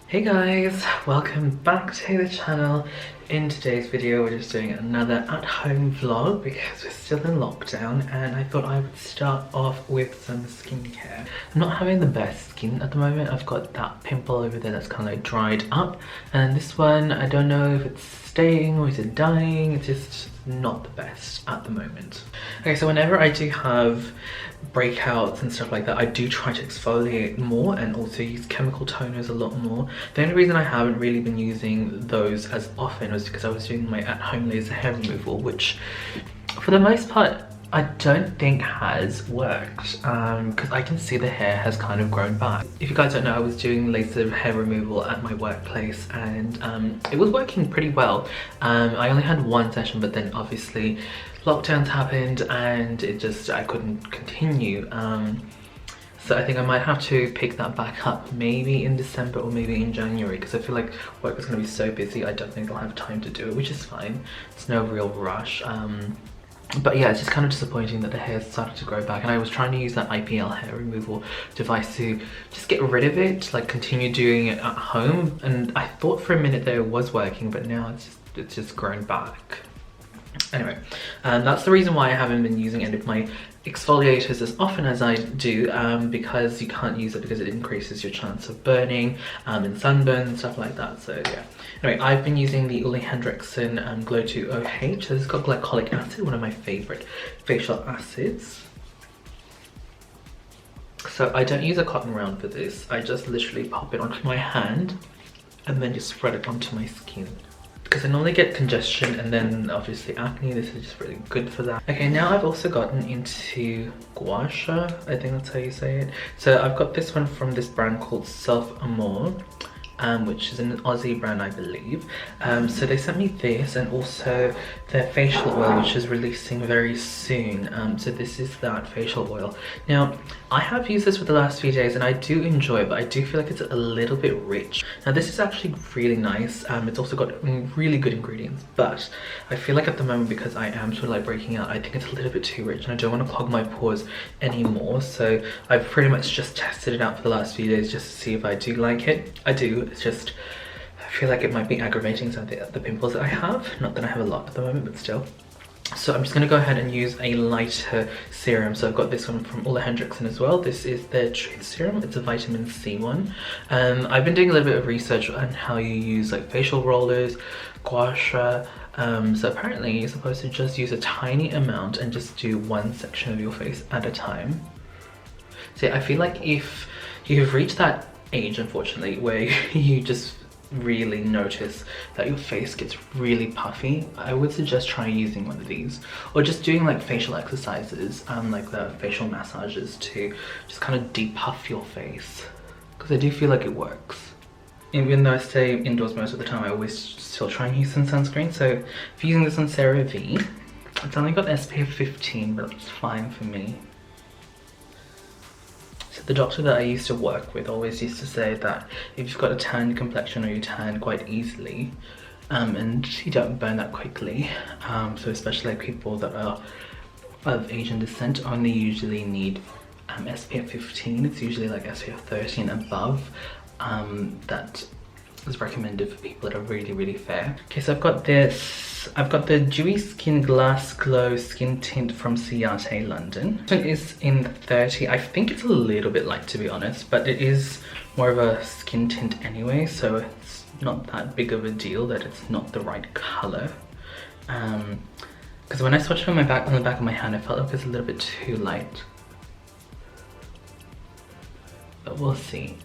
Hey guys, welcome back to the channel. In today's video we're just doing another at-home vlog because we're still in lockdown, and I thought I would start off with some skincare. I'm not having the best skin at the moment. I've got that pimple over there that's kind of like dried up, and this one, I don't know if it's staying or is it dying. It's just not the best at the moment. Okay, so whenever I do have breakouts and stuff like that, I do try to exfoliate more and also use chemical toners a lot more. The only reason I haven't really been using those as often was because I was doing my at-home laser hair removal, which for the most part I don't think has worked, because I can see the hair has kind of grown back. If you guys don't know, I was doing laser hair removal at my workplace, and it was working pretty well. I only had one session, but then obviously lockdowns happened and I couldn't continue. So I think I might have to pick that back up maybe in December or maybe in January, because I feel like work is going to be so busy. I don't think I'll have time to do it, which is fine. It's no real rush. But yeah, it's just kind of disappointing that the hair started to grow back, and I was trying to use that IPL hair removal device to just get rid of it, like continue doing it at home, and I thought for a minute that it was working, but now it's just grown back. Anyway, that's the reason why I haven't been using any of my exfoliators as often as I do, because you can't use it because it increases your chance of burning and sunburn and stuff like that. So yeah. Anyway, I've been using the Ole Henriksen Glow 2 OH. So this has got glycolic acid, one of my favorite facial acids. So I don't use a cotton round for this. I just literally pop it onto my hand and then just spread it onto my skin, because I normally get congestion and then obviously acne. This is just really good for that. Okay, now I've also gotten into gua sha, I think that's how you say it. So I've got this one from this brand called Self Amour, which is an Aussie brand, I believe. So they sent me this, and also their facial oil, which is releasing very soon. So this is that facial oil. Now, I have used this for the last few days and I do enjoy it, but I do feel like it's a little bit rich. Now this is actually really nice. It's also got really good ingredients, but I feel like at the moment, because I am sort of like breaking out, I think it's a little bit too rich and I don't want to clog my pores anymore. So I've pretty much just tested it out for the last few days just to see if I do like it. I do. It's just, I feel like it might be aggravating some of the pimples that I have. Not that I have a lot at the moment, but still. So I'm just going to go ahead and use a lighter serum. So I've got this one from Ole Henriksen as well. This is their Truth Serum. It's a vitamin C one. I've been doing a little bit of research on how you use like facial rollers, gua sha. So apparently you're supposed to just use a tiny amount and just do one section of your face at a time. So I feel like if you've reached that age, unfortunately, where you just really notice that your face gets really puffy, I would suggest trying using one of these, or just doing like facial exercises, like the facial massages, to just kind of depuff your face, because I do feel like it works. Even though I stay indoors most of the time, I always still try and use some sunscreen. So if you're using this on CeraVe, it's only got SPF 15, but it's fine for me. The doctor that I used to work with always used to say that if you've got a tan complexion, or you tan quite easily, and you don't burn that quickly, so especially like people that are of Asian descent only usually need SPF 15. It's usually like SPF 30 and above that is recommended for people that are really fair. Okay, so I've got the Dewy Skin Glass Glow Skin Tint from Ciate London. This one is in 30. I think it's a little bit light, to be honest, but it is more of a skin tint anyway, so it's not that big of a deal that it's not the right color. Because when I swatched it on the back of my hand, I felt like it was a little bit too light. But we'll see.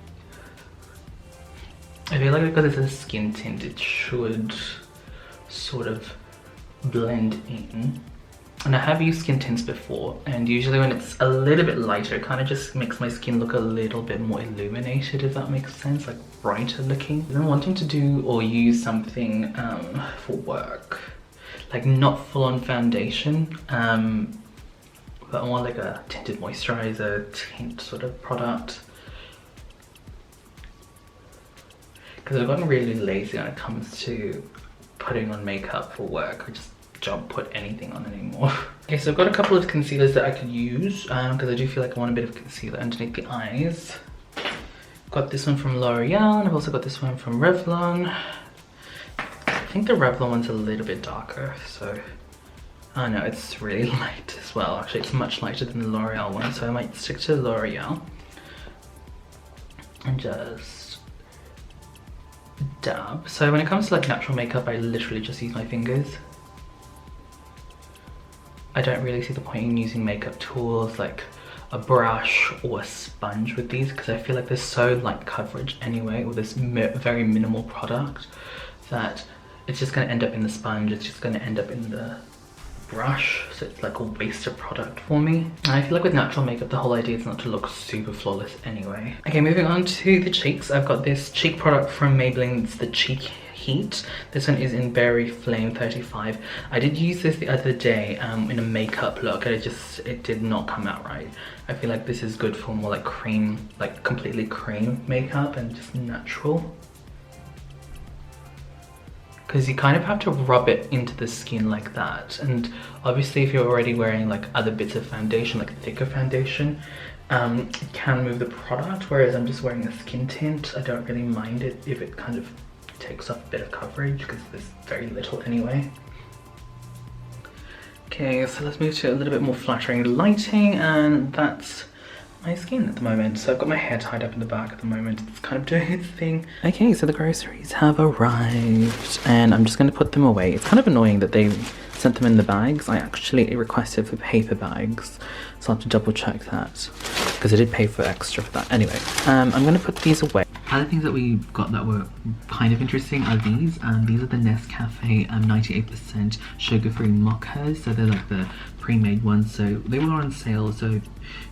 I feel like because it's a skin tint, it should sort of blend in. And I have used skin tints before, and usually when it's a little bit lighter, it kind of just makes my skin look a little bit more illuminated, if that makes sense, like brighter looking. I've been wanting to do or use something for work, like not full-on foundation, but more like a tinted moisturizer tint sort of product. Because I've gotten really lazy when it comes to putting on makeup for work. I just don't put anything on anymore. Okay, so I've got a couple of concealers that I could use because I do feel like I want a bit of concealer underneath the eyes. Got this one from L'Oreal, and I've also got this one from Revlon. I think the Revlon one's a little bit darker, so I know it's really light as well. Actually, it's much lighter than the L'Oreal one, so I might stick to L'Oreal and just dab. So when it comes to like natural makeup, I literally just use my fingers. I don't really see the point in using makeup tools like a brush or a sponge with these, because I feel like there's so light coverage anyway with this very minimal product that it's just going to end up in the sponge, it's just going to end up in the brush, so it's like a wasted product for me. And I feel like with natural makeup the whole idea is not to look super flawless anyway. Okay, moving on to the cheeks. I've got this cheek product from Maybelline. It's the Cheek Heat. This one is in Berry Flame 35. I did use this the other day in a makeup look, and it did not come out right. I feel like this is good for more like cream, like completely cream makeup and just natural, because you kind of have to rub it into the skin like that. And obviously if you're already wearing like other bits of foundation, like thicker foundation, it can move the product, whereas I'm just wearing a skin tint. I don't really mind it if it kind of takes up a bit of coverage, because there's very little anyway. Okay, so let's move to a little bit more flattering lighting, and that's my skin at the moment. So I've got my hair tied up in the back at the moment. It's kind of doing its thing. Okay, so the groceries have arrived and I'm just going to put them away. It's kind of annoying that they sent them in the bags. I actually requested for paper bags, so I'll have to double check that, because I did pay for extra for that. Anyway, I'm going to put these away. Other things that we got that were kind of interesting are these. These are the Nescafe 98% sugar-free mochas. So they're like the pre-made ones. So they were on sale, so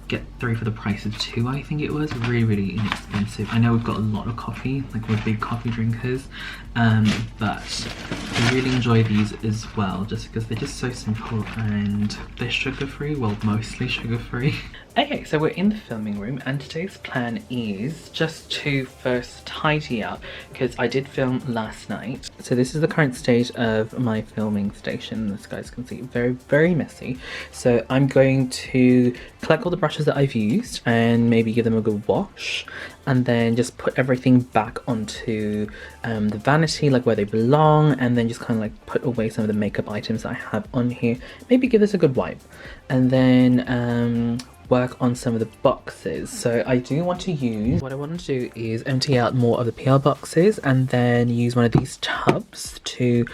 get 3 for the price of 2, I think it was. Really inexpensive. I know we've got a lot of coffee, like we're big coffee drinkers, but I really enjoy these as well, just because they're just so simple and they're sugar-free, well, mostly sugar-free. Okay, so we're in the filming room, and today's plan is just to first tidy up, because I did film last night. So this is the current state of my filming station. As you guys can see, very messy. So I'm going to collect all the brushes that I've used and maybe give them a good wash, and then just put everything back onto the vanity, like where they belong, and then just kind of like put away some of the makeup items that I have on here. Maybe give this a good wipe, and then work on some of the boxes. So I do want to use, what I want to do is empty out more of the PR boxes and then use one of these tubs to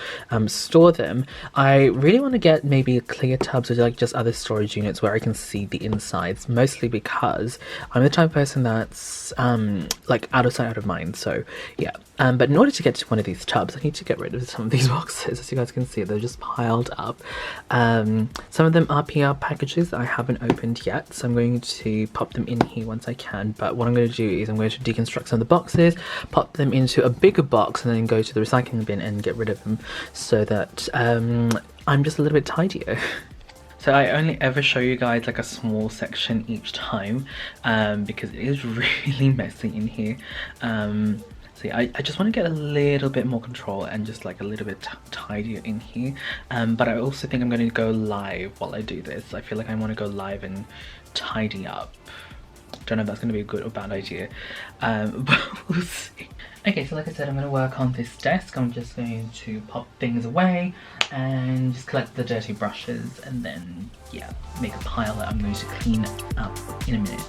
store them. I really want to get maybe clear tubs or like just other storage units where I can see the insides, mostly because I'm the type of person that's like out of sight, out of mind. So yeah, but in order to get to one of these tubs, I need to get rid of some of these boxes. As you guys can see, they're just piled up. Some of them are PR packages that I haven't opened yet, so I'm going to pop them in here once I can. But what I'm going to do is I'm going to deconstruct some of the boxes, pop them into a bigger box, and then go to the recycling bin and get rid of them, so that I'm just a little bit tidier. So I only ever show you guys like a small section each time, because it is really messy in here. So yeah, I just want to get a little bit more control and just like a little bit tidier in here. But I also think I'm going to go live while I do this. I feel like I want to go live and tidy up. Don't know if that's going to be a good or bad idea, but we'll see. Okay, so like I said, I'm going to work on this desk. I'm just going to pop things away and just collect the dirty brushes, and then yeah, make a pile that I'm going to clean up in a minute.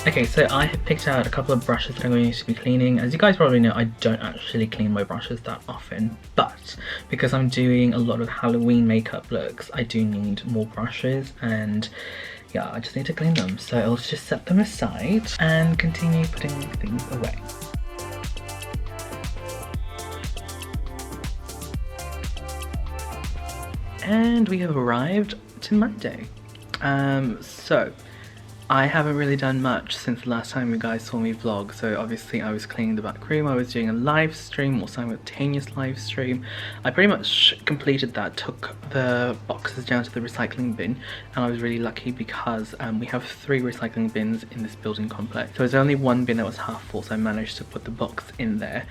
Okay, so I have picked out a couple of brushes that I'm going to be cleaning. As you guys probably know, I don't actually clean my brushes that often, but because I'm doing a lot of Halloween makeup looks, I do need more brushes, and yeah, I just need to clean them. So I'll just set them aside and continue putting things away. And we have arrived to Monday. So I haven't really done much since the last time you guys saw me vlog. So obviously I was cleaning the back room, I was doing a live stream or simultaneous live stream. I pretty much completed that, took the boxes down to the recycling bin, and I was really lucky because we have 3 recycling bins in this building complex. So there's only one bin that was half full, so I managed to put the box in there.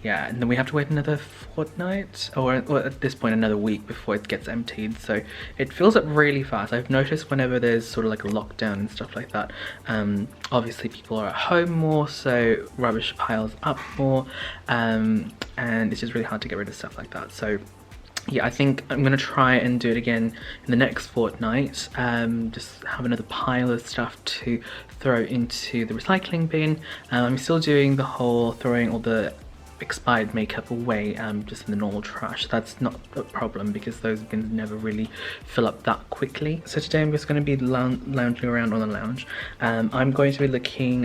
Yeah, and then we have to wait another fortnight, or at this point another week before it gets emptied, so it fills up really fast. I've noticed whenever there's sort of like a lockdown and stuff like that, obviously people are at home more, so rubbish piles up more, and it's just really hard to get rid of stuff like that. So yeah, I think I'm gonna try and do it again in the next fortnight. Just have another pile of stuff to throw into the recycling bin. I'm still doing the whole throwing all the expired makeup away just in the normal trash. That's not a problem because those bins never really fill up that quickly. So today I'm just going to be lounging around on the lounge. I'm going to be looking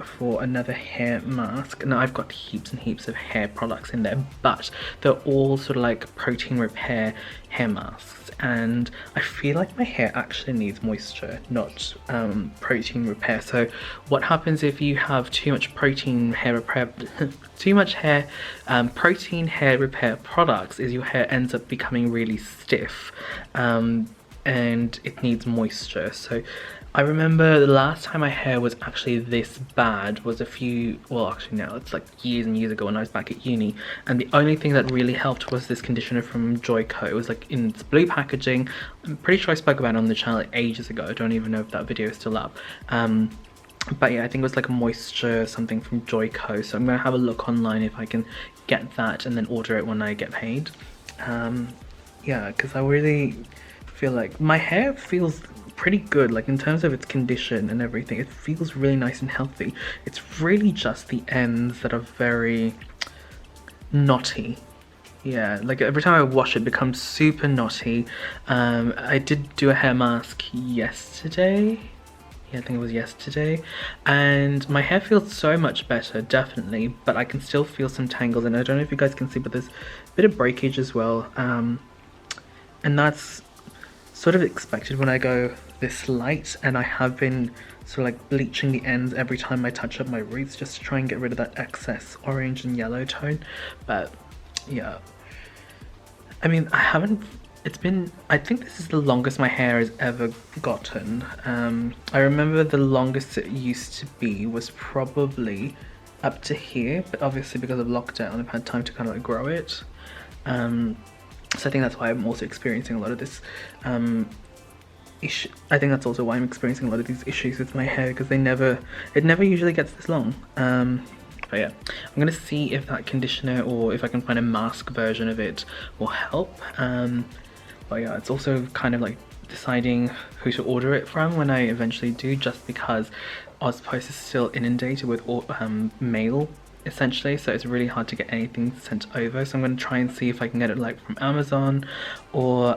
for another hair mask. Now I've got heaps and heaps of hair products in there, but they're all sort of like protein repair hair masks, and I feel like my hair actually needs moisture, not protein repair. So what happens if you have too much protein hair repair protein hair repair products is your hair ends up becoming really stiff, and it needs moisture. So I remember the last time my hair was actually this bad was well actually no, it's like years and years ago when I was back at uni, and the only thing that really helped was this conditioner from Joico. It was like in its blue packaging. I'm pretty sure I spoke about it on the channel ages ago. I don't even know if that video is still up. But yeah, I think it was like a moisture something from Joico, so I'm gonna have a look online if I can get that and then order it when I get paid. Yeah, because I really feel like my hair feels pretty good, like in terms of its condition and everything. It feels really nice and healthy. It's really just the ends that are very knotty. Yeah, like every time I wash it becomes super knotty. I did do a hair mask yesterday. Yeah, I think it was yesterday, and my hair feels so much better, definitely, but I can still feel some tangles, and I don't know if you guys can see, but there's a bit of breakage as well, and that's sort of expected when I go this light, and I have been sort of like bleaching the ends every time I touch up my roots just to try and get rid of that excess orange and yellow tone. But yeah, I mean, I think this is the longest my hair has ever gotten. I remember the longest it used to be was probably up to here, but obviously because of lockdown I've had time to kind of like grow it. So I think that's why I'm also experiencing a lot of this issue. I think that's also why I'm experiencing a lot of these issues with my hair, because it never usually gets this long. But yeah, I'm gonna see if that conditioner or if I can find a mask version of it will help. But yeah, it's also kind of like deciding who to order it from when I eventually do, just because Auspost is still inundated with mail essentially, so it's really hard to get anything sent over. So I'm going to try and see if I can get it like from Amazon or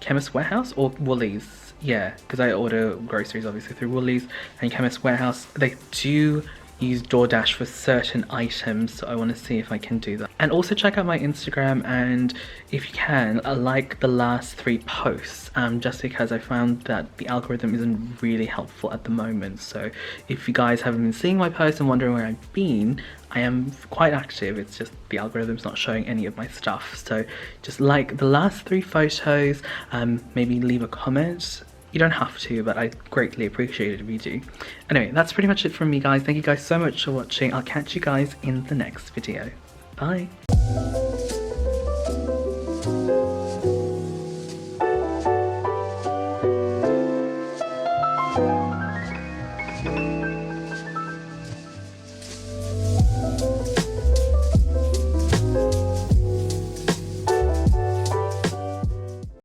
Chemist Warehouse or Woolies. Yeah, because I order groceries obviously through Woolies and Chemist Warehouse. They do use DoorDash for certain items, so I want to see if I can do that. And also check out my Instagram, and if you can, like the last 3 posts, just because I found that the algorithm isn't really helpful at the moment. So if you guys haven't been seeing my posts and wondering where I've been, I am quite active. It's just the algorithm's not showing any of my stuff. So just like the last 3 photos, maybe leave a comment. You don't have to, but I greatly appreciate it if you do. Anyway, that's pretty much it from me, guys. Thank you guys so much for watching. I'll catch you guys in the next video. Bye.